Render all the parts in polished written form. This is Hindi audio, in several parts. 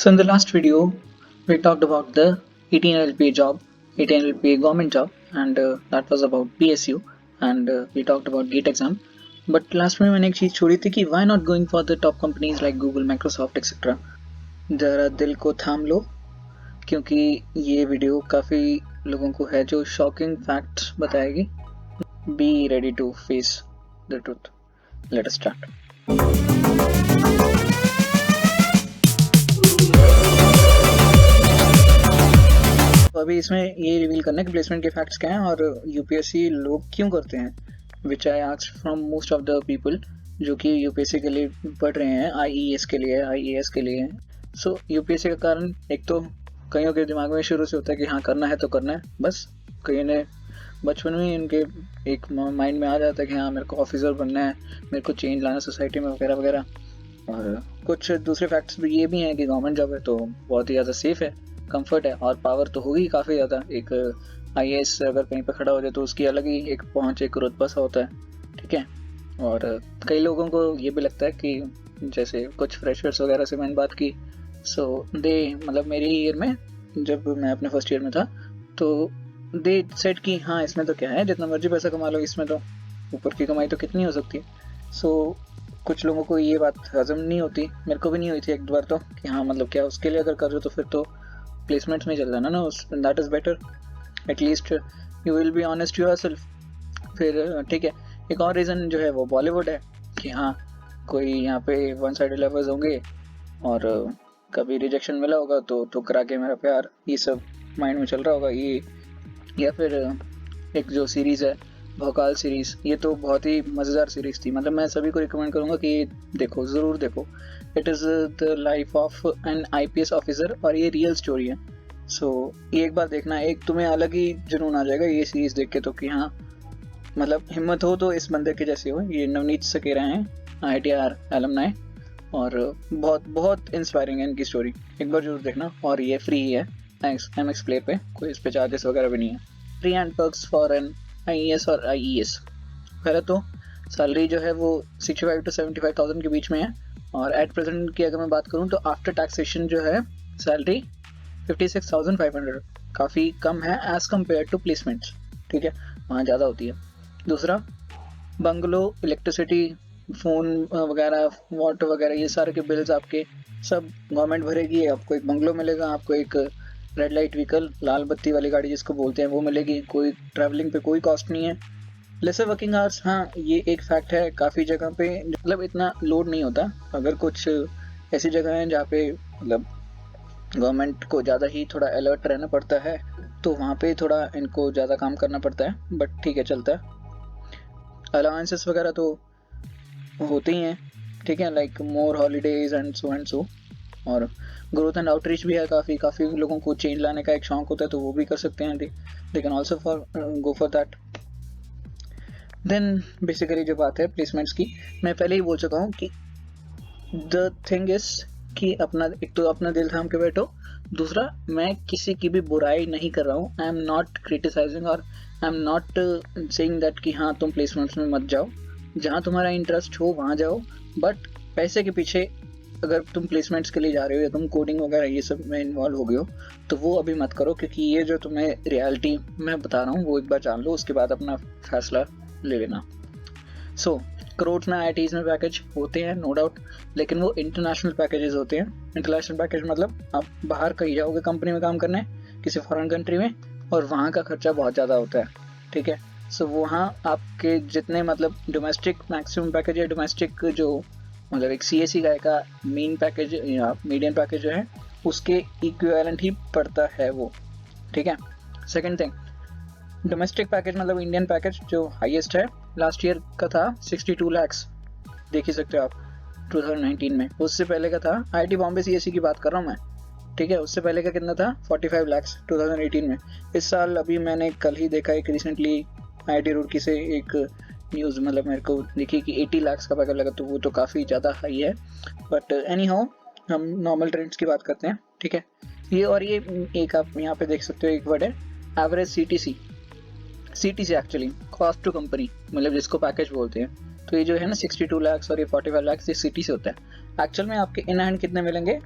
So in the last video, we talked about the 18 LPA job, 18 LPA government job, and that was about PSU, and we talked about GATE exam. But last में मैंने एक चीज छोड़ी थी कि why not going for the top companies like Google, Microsoft, etc. जरा दिल को थाम लो, क्योंकि ये वीडियो काफी लोगों को है जो शॉकिंग फैक्ट्स बताएगी. Be ready to face the truth. Let us start. तो अभी इसमें ये रिवील करना है कि प्लेसमेंट के फैक्ट्स क्या हैं और यूपीएससी लोग क्यों करते हैं, which I asked from most of the people जो कि यूपीएससी के लिए पढ़ रहे हैं, आईईएस के लिए, आईएएस के लिए. सो यूपीएससी का कारण एक तो कईयों के दिमाग में शुरू से होता है कि हाँ करना है तो करना है बस. कईयों ने बचपन में इनके एक माइंड में आ जाता है कि हाँ मेरे को ऑफिसर बनना है, मेरे को चेंज लाना सोसाइटी में वगैरह वगैरह. और कुछ दूसरे फैक्ट्स भी ये भी हैं कि गवर्नमेंट जॉब है तो बहुत ही ज़्यादा सेफ है, कंफर्ट है और पावर तो होगी काफ़ी ज़्यादा. एक आईएएस अगर कहीं पे खड़ा हो जाए तो उसकी अलग ही एक पहुँच, एक रुतबा सा होता है, ठीक है. और कई लोगों को ये भी लगता है कि जैसे कुछ फ्रेशर्स वगैरह से मैंने बात की, सो दे मतलब मेरी ईयर में जब मैं अपने फर्स्ट ईयर में था तो दे सेट कि हाँ इसमें तो क्या है, जितना मर्जी पैसा कमा लो, इसमें तो ऊपर की कमाई तो कितनी हो सकती है. सो कुछ लोगों को ये बात हजम नहीं होती, मेरे को भी नहीं हुई थी एक बार तो, कि हाँ मतलब क्या उसके लिए अगर कर रहे हो तो फिर तो प्लेसमेंट्स में चल जाना ना, that is better, at least you will be honest yourself. फिर ठीक है, एक और रीज़न जो है वो बॉलीवुड है कि हाँ कोई यहाँ पे वन साइडेड लवर्स होंगे और कभी रिजेक्शन मिला होगा तो ठुकरा के मेरा प्यार, ये सब माइंड में चल रहा होगा ये. या फिर एक जो सीरीज़ है भोकाल सीरीज़, ये तो बहुत ही मज़ेदार सीरीज़ थी, मतलब मैं सभी को रिकमेंड करूँगा कि देखो, ज़रूर देखो. It is the life of N IPS officer और ये रियल स्टोरी है. सो ये एक बार देखना, एक तुम्हें अलग ही जुनून आ जाएगा ये सीरीज़ देख के तो कि हाँ मतलब हिम्मत हो तो इस बंदे के जैसे हो. ये नवनीत सकेरा हैं, IITR एलुमनाई, और बहुत बहुत इंस्पायरिंग है इनकी स्टोरी, एक बार जरूर देखना. और ये फ्री ही है MX प्ले पे, कोई इस पे चार्जेस वगैरह भी नहीं है. Free and perks for an IES और IES. पहले तो सैलरी जो है वो 65 to 75,000 के बीच में है, और एट प्रेजेंट की अगर मैं बात करूँ तो आफ्टर टैक्सेशन जो है सैलरी 56,500, काफ़ी कम है एज कम्पेयर टू प्लेसमेंट्स, ठीक है, वहाँ ज़्यादा होती है. दूसरा, बंगलो, इलेक्ट्रिसिटी, फ़ोन वगैरह, वाटर वगैरह, ये सारे के बिल्स आपके सब गवर्नमेंट भरेगी. आपको एक बंगलो मिलेगा, आपको एक रेड लाइट व्हीकल, लाल बत्ती वाली गाड़ी जिसको बोलते हैं, वो मिलेगी. कोई ट्रैवलिंग पे कोई कॉस्ट नहीं है. लेसर वर्किंग आवर्स, हाँ ये एक फैक्ट है, काफ़ी जगह पे मतलब इतना लोड नहीं होता. अगर कुछ ऐसी जगह हैं जहाँ पे मतलब गवर्नमेंट को ज़्यादा ही थोड़ा अलर्ट रहना पड़ता है तो वहाँ पे थोड़ा इनको ज़्यादा काम करना पड़ता है, बट ठीक है चलता है. अलाउंसेस वगैरह तो होते ही हैं, ठीक है, like more holidays and so. और ग्रोथ एंड आउटरीच भी है, काफ़ी लोगों को चेंज लाने का एक शौक होता है तो वो भी कर सकते हैं, they can also go for that. Then basically जो बात है प्लेसमेंट्स की, मैं पहले ही बोल चुका हूँ कि द थिंग इज कि अपना एक तो अपना दिल थाम के बैठो. दूसरा, मैं किसी की भी बुराई नहीं कर रहा हूँ, आई एम नॉट क्रिटिसाइजिंग और आई एम नॉट सेइंग दैट कि हाँ तुम प्लेसमेंट्स में मत जाओ. जहाँ तुम्हारा इंटरेस्ट हो वहाँ जाओ, बट पैसे के पीछे अगर तुम प्लेसमेंट्स के लिए जा रहे हो या तुम कोडिंग वगैरह ये सब में इन्वॉल्व हो गए हो तो वो अभी मत करो, क्योंकि ये जो तुम्हें रियलिटी मैं बता रहा हूँ वो एक बार जान लो, उसके बाद अपना फैसला ले लेना. सो करोड़ में IITs में पैकेज होते हैं नो डाउट, लेकिन वो इंटरनेशनल पैकेजेस होते हैं. इंटरनेशनल पैकेज मतलब आप बाहर कहीं जाओगे कंपनी में काम करने, किसी फॉरेन कंट्री में, और वहाँ का खर्चा बहुत ज़्यादा होता है, ठीक है. सो वहाँ आपके जितने मतलब डोमेस्टिक मैक्सिमम पैकेज या डोमेस्टिक जो मतलब एक CSE का मेन पैकेज या मीडियम पैकेज जो है उसके इक्विवेलेंट ही पड़ता है वो, ठीक है. सेकेंड थिंग, डोमेस्टिक पैकेज मतलब इंडियन पैकेज जो हाईएस्ट है लास्ट ईयर का था 62 lakhs, देख ही सकते हो आप 2019 में. उससे पहले का था IIT बॉम्बे CSE की बात कर रहा हूँ मैं, ठीक है, उससे पहले का कितना था 45 lakhs 2018 में. इस साल अभी मैंने कल ही देखा एक रिसेंटली IIT रुड़की से एक न्यूज़ मतलब मेरे को दिखी कि 80 lakhs का पैकेज लगा, तो वो तो काफ़ी ज़्यादा हाई है. बट एनी हाउ हम नॉर्मल ट्रेंड्स की बात करते हैं, ठीक है. ये और ये एक आप यहाँ पे देख सकते हो एक वर्ड है average CTC actually cost to company, मतलब जिसको पैकेज बोलते हैं. तो ये जो है ना 62 lakhs और ये 45 lakhs ये CTC होता है. एक्चुअल में आपके इन हैंड कितने मिलेंगे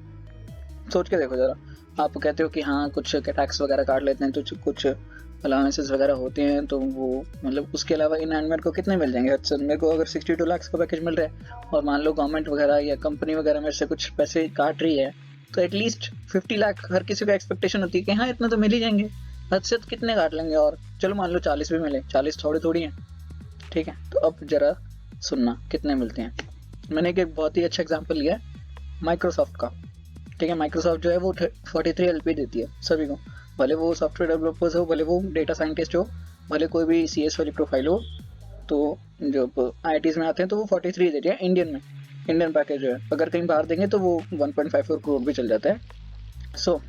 सोच के देखो जरा, आप कहते हो कि हाँ कुछ टैक्स वगैरह काट लेते हैं तो कुछ अलाउंसेस वगैरह होते हैं, तो वो मतलब उसके अलावा इन हैंड मेरे को कितने मिल जाएंगे? अच्छा, मेरे को अगर 62 लाख का पैकेज मिल रहा है और मान लो गवर्नमेंट वगैरह या कंपनी वगैरह मेरे से कुछ पैसे काट रही है, तो एटलीस्ट 50 लाख हर किसी का एक्सपेक्टेशन होती है कि हाँ इतना तो मिल ही जाएंगे। हद से कितने काट लेंगे? और चलो मान लो 40 भी मिले, 40 थोड़ी थोड़ी है, ठीक है। तो अब जरा सुनना कितने मिलते हैं। मैंने एक बहुत ही अच्छा एग्जांपल लिया है माइक्रोसॉफ्ट का, ठीक है। माइक्रोसॉफ्ट जो है वो 43 LP देती है सभी को, भले वो सॉफ्टवेयर डेवलपर्स हो, भले वो डेटा साइंटिस्ट हो, भले कोई भी CS वाली प्रोफाइल हो। तो जो IITs में आते हैं तो वो 43 देती है इंडियन में। इंडियन पैकेज जो है अगर कहीं बाहर देंगे तो वो 1.54 करोड़ भी चल जाता है। सो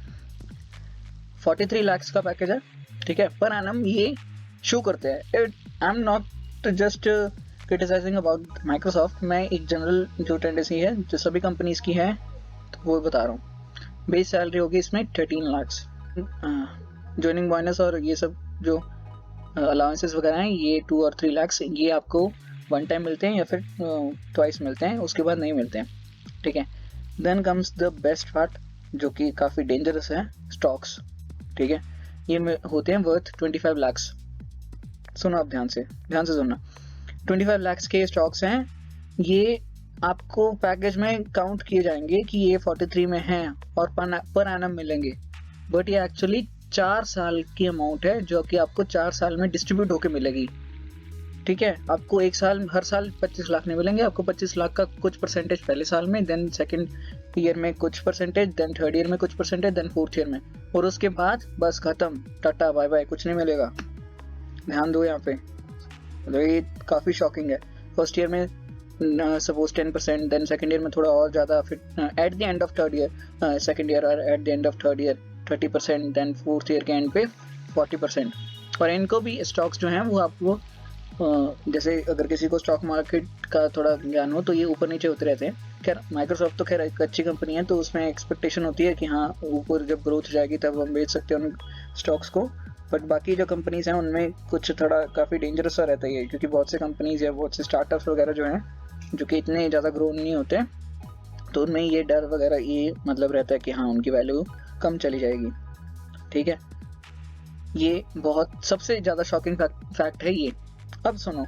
43 लाख का पैकेज है, ठीक है, पर एनम। ये शो करते हैं, I am not just criticising about Microsoft, मैं एक जनरल जो टेंडेंसी है जो सभी कंपनीज की है तो वो बता रहा हूँ। बेस सैलरी होगी इसमें 13 लाख, ज्वाइनिंग बोनस और ये सब जो अलाउंसेस वगैरह हैं ये 2 और 3 लाख ये आपको वन टाइम मिलते हैं या फिर ट्वाइस मिलते हैं, उसके बाद नहीं मिलते हैं, ठीक है। Then comes the best part जो कि काफ़ी डेंजरस है, स्टॉक्स, ठीक है। ये होते हैं वर्थ 25 लाख। सुनो आप ध्यान से सुनना। 25 लाख के स्टॉक्स हैं, ये आपको पैकेज में काउंट किए जाएंगे कि ये 43 में हैं और पर एनम मिलेंगे, बट ये एक्चुअली 4 साल की अमाउंट है जो कि आपको 4 साल में डिस्ट्रीब्यूट होके मिलेगी, ठीक है। आपको एक साल हर साल 25 लाख नहीं मिलेंगे, आपको 25 लाख का कुछ परसेंटेज पहले साल में, देन सेकंड ईयर में कुछ परसेंटेज, देन थर्ड ईयर में कुछ परसेंटेज, देन फोर्थ ईयर में, और उसके बाद बस खत्म, टाटा बाय बाय, कुछ नहीं मिलेगा। ध्यान दो यहाँ पे, मतलब ये काफ़ी शॉकिंग है। फर्स्ट ईयर में सपोज 10%, देन सेकंड ईयर में थोड़ा और ज़्यादा, फिर at the end of third year, second year और at the end of third year 30%, then fourth year के एंड पे 40%। और इनको भी स्टॉक्स जो हैं वो आपको जैसे अगर किसी को स्टॉक मार्केट का थोड़ा ज्ञान हो तो ये ऊपर नीचे होते रहते हैं। खैर माइक्रोसॉफ्ट तो खैर एक अच्छी कंपनी है तो उसमें एक्सपेक्टेशन होती है कि हाँ ऊपर जब ग्रोथ जाएगी तब हम बेच सकते हैं उन स्टॉक्स को, बट बाकी जो कंपनीज हैं उनमें कुछ थोड़ा काफ़ी डेंजरस सा रहता है, क्योंकि बहुत से कंपनीज या बहुत से स्टार्टअप्स वगैरह जो हैं जो कि इतने ज़्यादा ग्रो नहीं होते, तो उनमें ये डर वगैरह ये मतलब रहता है कि हाँ उनकी वैल्यू कम चली जाएगी, ठीक है। ये बहुत सबसे ज़्यादा शॉकिंग फैक्ट है ये। अब सुनो,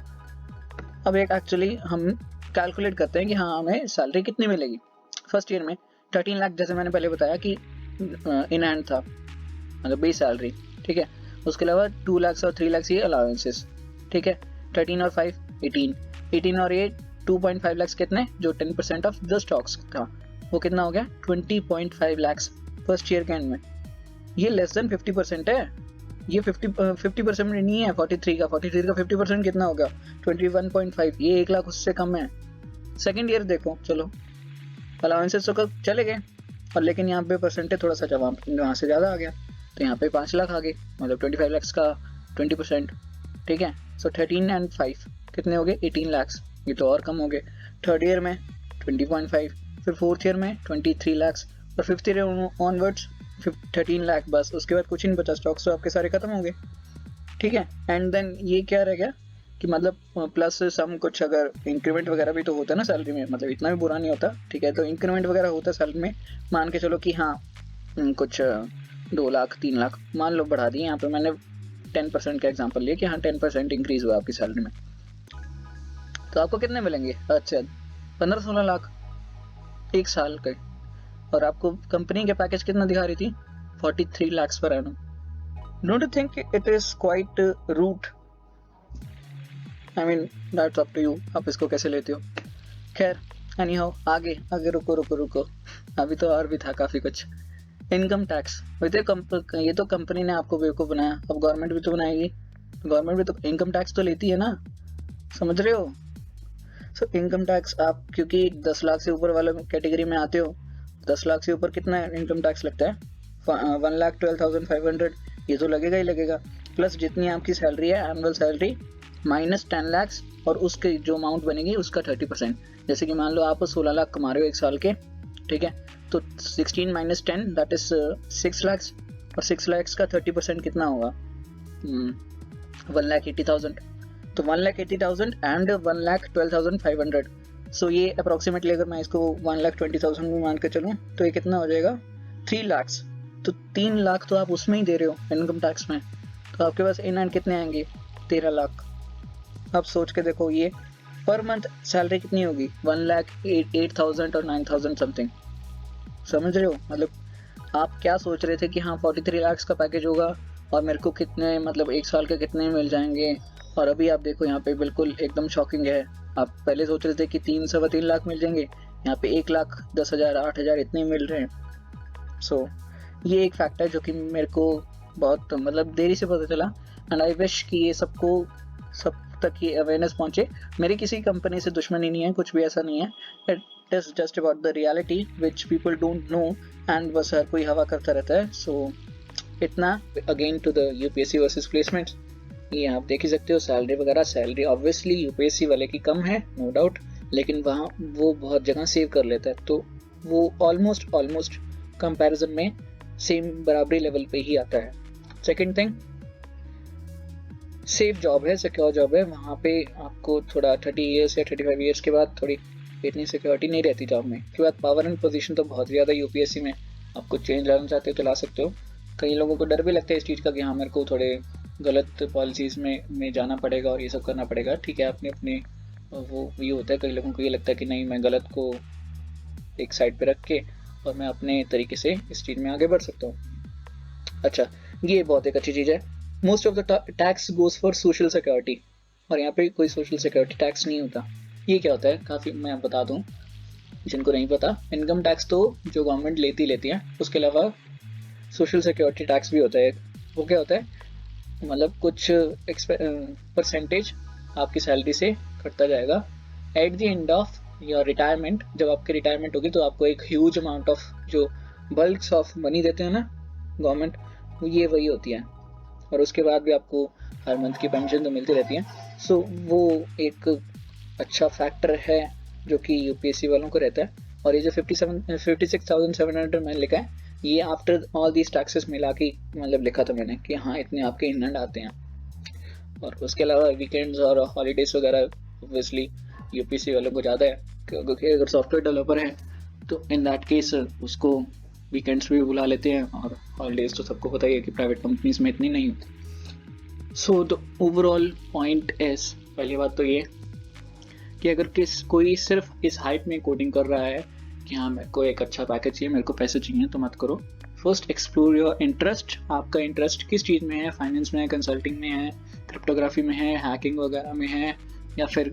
अब एक एक्चुअली हम कैलकुलेट करते हैं कि हाँ हमें सैलरी कितनी मिलेगी। फर्स्ट ईयर में 13 लाख जैसे मैंने पहले बताया कि इन हैंड था, मतलब बेस सैलरी, ठीक है। उसके अलावा 2 लाख और 3 लाख ये अलाउंसेस, ठीक है। 13 और 5 18 और ये 2.5 लाख कितने, जो 10% ऑफ द स्टॉक्स था, वो कितना हो गया 20.5 लाख फर्स्ट ईयर के एंड में। ये लेस देन 50% है, ये 50% नहीं है 43 का 50% कितना होगा 21.5, ये 1 लाख उससे कम है। सेकेंड ईयर देखो, चलो अलाउंसेस तो चले गए और लेकिन यहाँ पे परसेंटेज थोड़ा सा जब वहाँ से ज़्यादा आ गया तो यहाँ पे 5 लाख आ गए, मतलब 25 लाख का 20%, ठीक है। सो 13 एंड 5 कितने हो गए 18 लाख, ये तो और कम हो गए। थर्ड ईयर में 20.5, फिर फोर्थ ईयर में 23 लाख और फिफ्थ ईयर ऑनवर्ड्स 13 लाख, बस उसके बाद कुछ नहीं बचा, स्टॉक्स तो आपके सारे खत्म हो गए, ठीक है। एंड देन ये क्या रह गया कि मतलब प्लस सम कुछ अगर इंक्रीमेंट वगैरह भी तो होता है ना सैलरी में, मतलब इतना भी बुरा नहीं होता, ठीक है। तो इंक्रीमेंट वगैरह होता है सैलरी में, मान के चलो कि हाँ कुछ 2 लाख 3 लाख मान लो बढ़ा दिए, यहाँ पे मैंने 10% का एग्जांपल लिया कि हाँ 10% इंक्रीज हुआ आपकी सैलरी में, तो आपको कितने मिलेंगे? अच्छा 15-16 लाख एक साल के, और आपको कंपनी के पैकेज कितना दिखा रही थी 43 lakh per annum. Don't you think it is quite rude? I mean that's up to you, आप इसको कैसे लेते हो। खैर एनी हाउ, आगे रुको, अभी तो और भी था काफ़ी कुछ। इनकम टैक्स, ये तो कंपनी ने आपको बेवकूफ़ बनाया, अब गवर्नमेंट भी तो बनाएगी, गवर्नमेंट भी तो इनकम टैक्स तो लेती है ना, समझ रहे हो। सो इनकम टैक्स आप क्योंकि 10 लाख से ऊपर वाले कैटेगरी में आते हो, 10 लाख से ऊपर कितना इनकम टैक्स लगता है 1,12,500, ये तो लगेगा ही लगेगा, प्लस जितनी आपकी सैलरी है एनुअल सैलरी माइनस 10 लाख और उसके जो अमाउंट बनेगी उसका 30%। जैसे कि मान लो आप 16 लाख कमा रहे हो एक साल के, ठीक है, तो 16 माइनस 10 दैट इज 6 लाख, और 6 लाख का 30% कितना होगा 1,80,000, तो 1,80,000 एंड 1,12,500। सो ये अप्रोक्सीमेटली अगर मैं इसको 1,20,000 में मान के चलूँ तो ये कितना हो जाएगा 3 लाख, तो 3 लाख तो आप उसमें ही दे रहे हो इनकम टैक्स में, तो आपके पास इन हैंड कितने आएंगे? 13 लाख। आप सोच के देखो ये पर मंथ सैलरी कितनी होगी? 1,08,000 और 9,000 समथिंग। समझ रहे हो? मतलब आप क्या सोच रहे थे कि हाँ 43 लाख का पैकेज होगा और मेरे को कितने मतलब 1 साल के कितने मिल जाएंगे, और अभी आप देखो यहाँ पे बिल्कुल एकदम शॉकिंग है। आप पहले सोच रहे थे कि 3 लाख मिल जाएंगे, यहाँ पे 1,10,000 8,000 इतने मिल रहे हैं। सो ये एक फैक्ट है जो कि मेरे को बहुत मतलब देरी से पता चला, एंड आई विश कि ये सब तक ये अवेयरनेस पहुंचे। मेरी किसी कंपनी से दुश्मनी नहीं है, कुछ भी ऐसा नहीं है, it is just about the reality which people don't know, and बस हर कोई हवा करता रहता है। सो इतना again to the UPSC versus placement, ये आप देख ही सकते हो सैलरी वगैरह। सैलरी ऑब्वियसली यूपीएससी वाले की कम है, नो डाउट, लेकिन वहाँ वो बहुत जगह सेव कर लेता है, तो वो ऑलमोस्ट कंपैरिजन में सेम बराबरी लेवल पे ही आता है। सेकंड थिंग, सेफ जॉब है, सिक्योर जॉब है, वहाँ पे आपको थोड़ा 30 ईयर्स या 35 ईयर्स के बाद थोड़ी इतनी सिक्योरिटी नहीं रहती जॉब में। उसके बाद पावर एंड पोजीशन तो बहुत ज़्यादा यूपीएससी में, आपको चेंज लाना चाहते हो तो ला सकते हो। कई लोगों को डर भी लगता है इस चीज़ का कि हाँ मेरे को थोड़े गलत पॉलिसीज़ में जाना पड़ेगा और ये सब करना पड़ेगा। ठीक है, अपने अपने वो ये होता है, कई लोगों को ये लगता है कि नहीं मैं गलत को एक साइड पे रख के और मैं अपने तरीके से इस चीज़ में आगे बढ़ सकता हूँ। अच्छा, ये बहुत एक अच्छी चीज़ है, most of the tax goes for social security, और यहाँ पे कोई सोशल सिक्योरिटी टैक्स नहीं होता। ये क्या होता है, काफ़ी मैं बता दूँ जिनको नहीं पता, इनकम टैक्स तो जो गवर्नमेंट लेती है, उसके अलावा सोशल सिक्योरिटी टैक्स भी होता है। वो क्या होता है, मतलब कुछ परसेंटेज आपकी सैलरी से कटता जाएगा eight the end of your retirement. जब आपकी रिटायरमेंट होगी तो आपको एक ह्यूज अमाउंट ऑफ जो बल्क्स ऑफ मनी देते हैं ना गवर्नमेंट, ये वही होती है, और उसके बाद भी आपको हर मंथ की पेंशन तो मिलती रहती है। सो वो एक अच्छा फैक्टर है जो कि यूपीएससी वालों को रहता है। और ये जो 56,700 मैंने लिखा है, ये आफ्टर ऑल दीज टैक्सेस मिला के मतलब लिखा था मैंने कि हाँ इतने आपके इन हैंड आते हैं। और उसके अलावा वीकेंड्स और हॉलीडेज वगैरह ऑब्वियसली यूपीएससी वालों को ज़्यादा है, क्योंकि अगर सॉफ्टवेयर डेवलपर है तो इन दैट केस उसको वीकेंड्स भी बुला लेते हैं, और हॉलीडेज तो सबको पता ही है कि प्राइवेट कंपनीज में इतनी नहीं होती। So the overall point is, पहली बात तो ये कि अगर कोई सिर्फ इस हाइप में कोडिंग कर रहा है कि हाँ मेरे को एक अच्छा पैकेज चाहिए, मेरे को पैसे चाहिए, तो मत करो। फर्स्ट एक्सप्लोर योर इंटरेस्ट, आपका इंटरेस्ट किस चीज़ में है, फाइनेंस में है, कंसल्टिंग में है, क्रिप्टोग्राफी में है, हैकिंग वगैरह में है, या फिर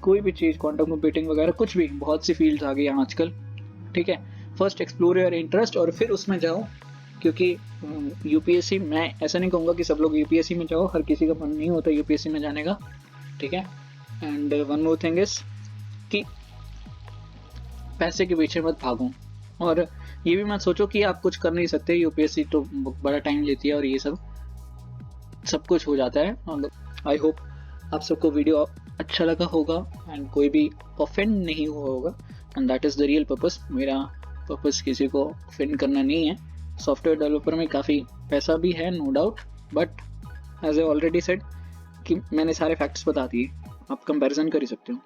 कोई भी चीज़, क्वांटम कंप्यूटिंग वगैरह, कुछ भी, बहुत सी फील्ड्स आ गई हैं आजकल। ठीक है, फर्स्ट एक्सप्लोर योर इंटरेस्ट और फिर उसमें जाओ, क्योंकि यूपीएससी, मैं ऐसा नहीं कहूँगा कि सब लोग यूपीएससी में जाओ, हर किसी का मन नहीं होता यूपीएससी में जाने का। ठीक है, and one more thing is कि पैसे के पीछे मत भागो, और ये भी मत सोचो कि आप कुछ कर नहीं सकते, यूपीएससी तो बड़ा टाइम लेती है और ये सब कुछ हो जाता है। आई होप आप सबको वीडियो अच्छा लगा होगा एंड कोई भी ऑफेंड नहीं हुआ होगा, and that is the real purpose. मेरा पर्पस किसी को ऑफेंड करना नहीं है। सॉफ्टवेयर डेवलपर में काफ़ी पैसा भी है, no doubt, but as I already said कि मैंने सारे फैक्ट्स बता दिए, आप कंपैरिजन कर ही सकते हो।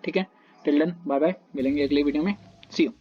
ठीक है, टिल देन बाय बाय, मिलेंगे अगले वीडियो में, सी यू।